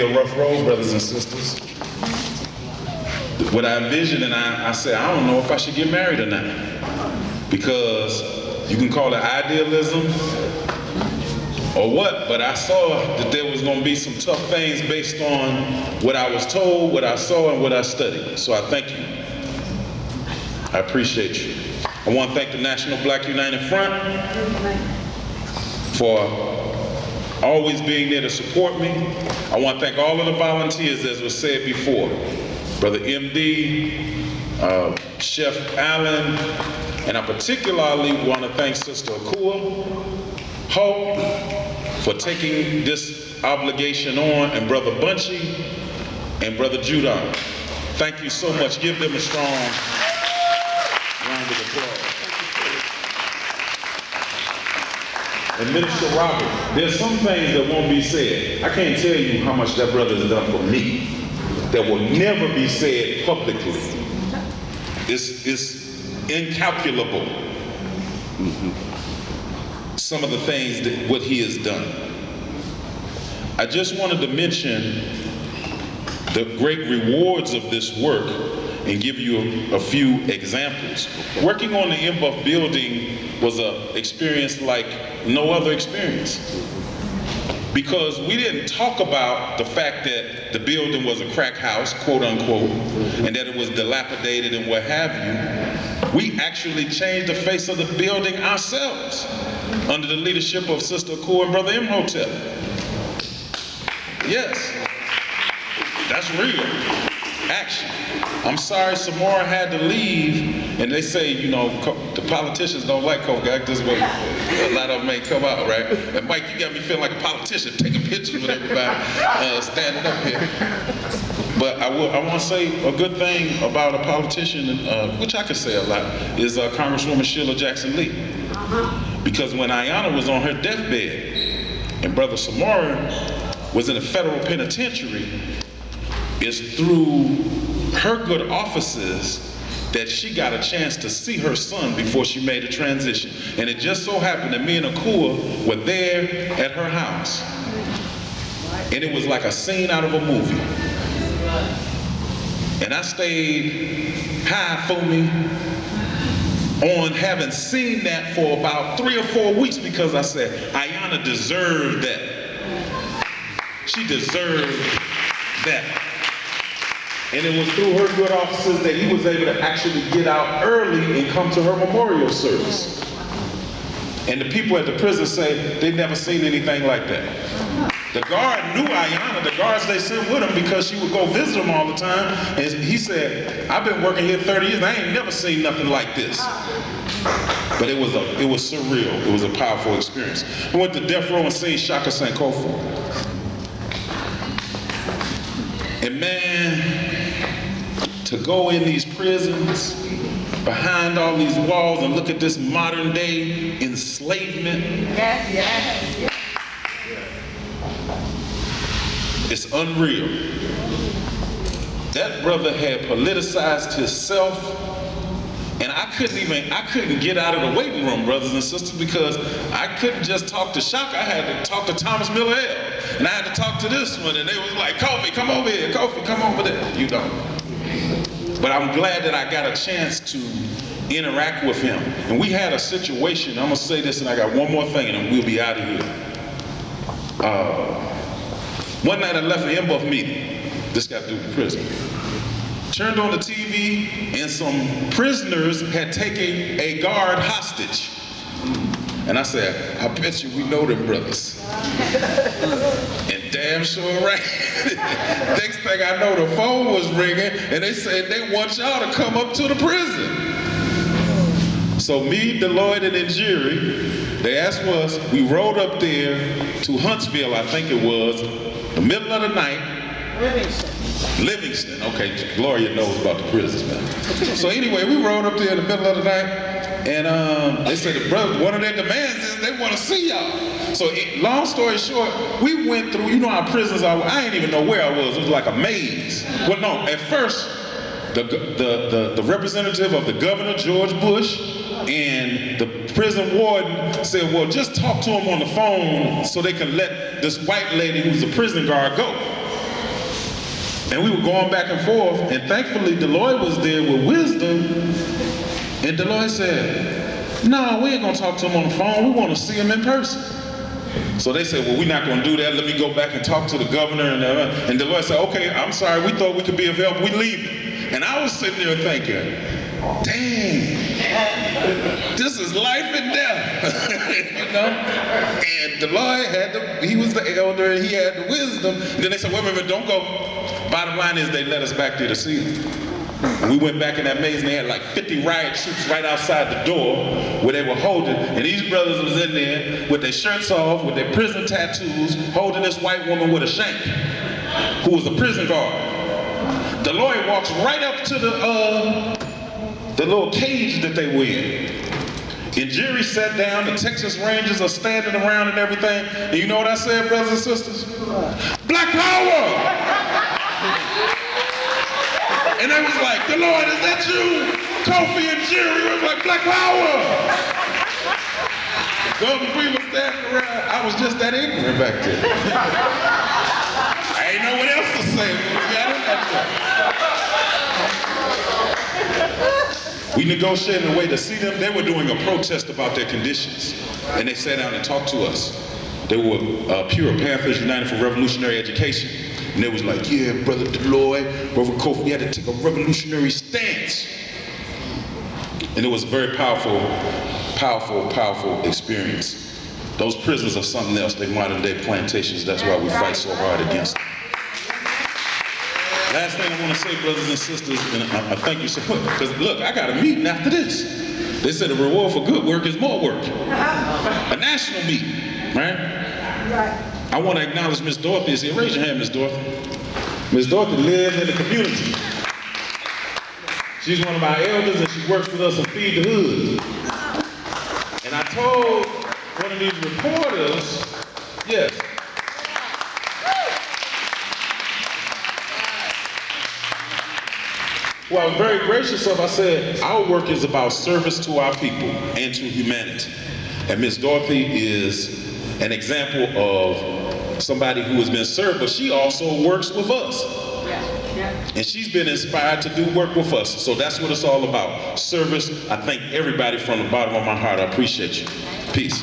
A rough road, brothers and sisters. What I envisioned, and I said, I don't know if I should get married or not. Because you can call it idealism or what, but I saw that there was going to be some tough things based on what I was told, what I saw, and what I studied. So I thank you. I appreciate you. I want to thank the National Black United Front for always being there to support me. I want to thank all of the volunteers, as was said before. Brother MD, Chef Allen, and I particularly want to thank Sister Akua Hope for taking this obligation on, and Brother Bunchy and Brother Judon. Thank you so much. Give them a strong round of applause. And Minister Robert, there's some things that won't be said. I can't tell you how much that brother has done for me that will never be said publicly. It's incalculable. Some of the things that what he has done. I just wanted to mention the great rewards of this work and give you a few examples. Working on the NBUF building was an experience like no other experience. Because we didn't talk about the fact that the building was a crack house, quote unquote, and that it was dilapidated and what have you. We actually changed the face of the building ourselves under the leadership of Sister Akua and Brother Imhotep. Yes, that's real. Action. I'm sorry Samora had to leave, and they say, you know, the politicians don't like Kofi. This way a lot of them may come out, right? And Mike, you got me feeling like a politician, taking pictures with everybody, standing up here. But I want to say a good thing about a politician, which I could say a lot, is Congresswoman Sheila Jackson Lee. Because when Ayanna was on her deathbed, and Brother Samora was in a federal penitentiary, it's through her good offices that she got a chance to see her son before she made a transition. And it just so happened that me and Akua were there at her house. And it was like a scene out of a movie. And I stayed high for me on having seen that for about 3 or 4 weeks, because I said, Ayanna deserved that. She deserved that. And it was through her good offices that he was able to actually get out early and come to her memorial service. And the people at the prison say they'd never seen anything like that. The guard knew Ayanna, the guards they sent with him, because she would go visit him all the time. And he said, I've been working here 30 years, I ain't never seen nothing like this. But it was surreal, it was a powerful experience. I went to death row and seen Shaka Sankofa. And man, to go in these prisons, behind all these walls, and look at this modern day enslavement. Yes. It's unreal. That brother had politicized himself, and I couldn't get out of the waiting room, brothers and sisters, because I couldn't just talk to Shaka. I had to talk to Thomas Miller, and I had to talk to this one, and they was like, Kofi, come over here, Kofi, come over there. You don't. But I'm glad that I got a chance to interact with him. And we had a situation, I'm gonna say this and I got one more thing and then we'll be out of here. One night I left an NBUF meeting, this got to do with prison. Turned on the TV and some prisoners had taken a guard hostage. And I said, I bet you we know them brothers. And damn sure right. Next thing I know, the phone was ringing and they said they want y'all to come up to the prison. So me, Deloitte, and Njeri, they asked us, we rode up there to Huntsville, I think it was, the middle of the night. Livingston, okay, Gloria knows about the prisons, man. So anyway, we rode up there in the middle of the night, and they said, brother, one of their demands is they want to see y'all. So long story short, we went through, you know how prisons are, I didn't even know where I was, it was like a maze. Well, no, at first, the representative of the governor, George Bush, and the prison warden said, well, just talk to him on the phone so they can let this white lady who's a prison guard go. And we were going back and forth, and thankfully Deloitte was there with wisdom, and Deloitte said, no, we ain't gonna talk to him on the phone, we wanna see him in person. So they said, well, we're not gonna do that, let me go back and talk to the governor, and Deloitte said, okay, I'm sorry, we thought we could be available, we leaving. And I was sitting there thinking, dang, this is life and death, you know? And Deloitte he was the elder and he had the wisdom. And then they said, wait a minute, don't go. Bottom line is they let us back there to see him. We went back in that maze and they had like 50 riot troops right outside the door where they were holding, and these brothers was in there with their shirts off, with their prison tattoos, holding this white woman with a shank, who was a prison guard. Deloitte walks right up to the little cage that they were in. And Jerry sat down, the Texas Rangers are standing around and everything. And you know what I said, brothers and sisters? Black power! And they was like, Deloitte, is that you? Kofi and Jerry was like, Black power! Governor Free was standing around. I was just that ignorant back then. I ain't know what else to say. We negotiated a way to see them. They were doing a protest about their conditions. And they sat down and talked to us. They were Pure Panthers United for Revolutionary Education. And they was like, yeah, Brother Deloitte, Brother Kofi, we had to take a revolutionary stance. And it was a very powerful, powerful, powerful experience. Those prisons are something else. They're modern day plantations. That's why we fight so hard against them. Last thing I want to say, brothers and sisters, and I thank you so much, because look, I got a meeting after this. They said the reward for good work is more work. A national meeting, right? Right. I want to acknowledge Miss Dorothy is here. Raise your hand, Miss Dorothy. Miss Dorothy lives in the community. She's one of our elders and she works with us on Feed the Hood. And I told one of these reporters, yes, who I was very gracious of, I said, our work is about service to our people and to humanity. And Miss Dorothy is an example of somebody who has been served, but she also works with us. And she's been inspired to do work with us. So that's what it's all about, service. I thank everybody from the bottom of my heart. I appreciate you. Peace.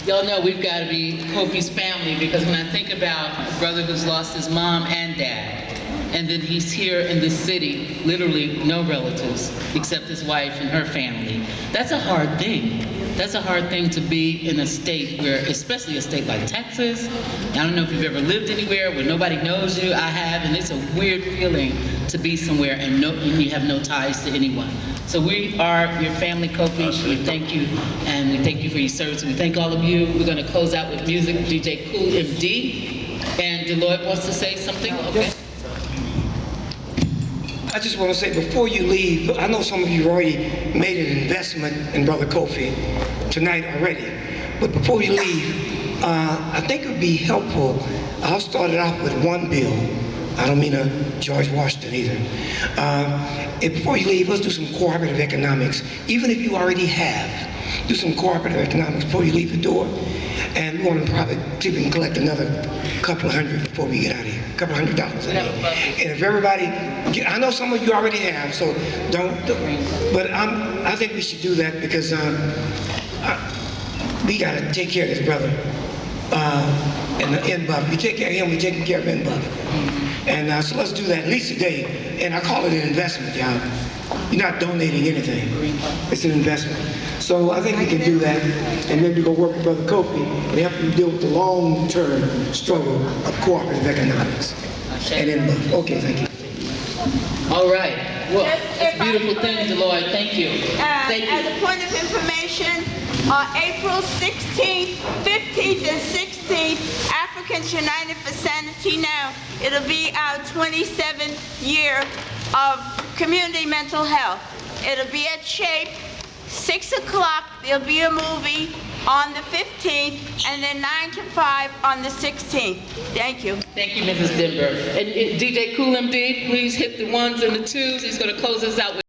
Y'all know we've got to be Kofi's family, because when I think about a brother who's lost his mom and dad, and then he's here in this city, literally no relatives except his wife and her family, that's a hard thing. That's a hard thing to be in a state where, especially a state like Texas. I don't know if you've ever lived anywhere where nobody knows you. I have, and it's a weird feeling to be somewhere and you have no ties to anyone. So we are your family, Kofi. We thank you, and we thank you for your service. We thank all of you. We're going to close out with music. DJ Cool MD, and Deloitte wants to say something. Okay. I just want to say, before you leave, I know some of you already made an investment in Brother Kofi tonight already, but before you leave, I think it would be helpful. I'll start it off with one bill. I don't mean a George Washington either. And before you leave, let's do some cooperative economics. Even if you already have, do some cooperative economics before you leave the door. And we want to probably see if we can collect another couple of hundred before we get out of here. A couple $100 a day. And if everybody, I know some of you already have, so don't but I think we should do that, because we got to take care of this brother. And the NBUF, we take care of him, we taking care of NBUF. And so let's do that at least a day. And I call it an investment, y'all. You're not donating anything. It's an investment. So I think we can do that, and maybe go work with Brother Kofi and help him deal with the long-term struggle of cooperative economics. And NBUF. Okay, thank you. All right. Well, it's a beautiful thing, Deloitte. Thank you. Thank you. As a point of information, April 16th, 15th, and 16th, Africans United for Sanity Now. It'll be our 27th year of community mental health. It'll be at Shape, 6 o'clock. There'll be a movie on the 15th, and then 9 to 5 on the 16th. Thank you. Thank you, Mrs. Denver. And DJ Cool MD, please hit the ones and the twos. He's going to close us out with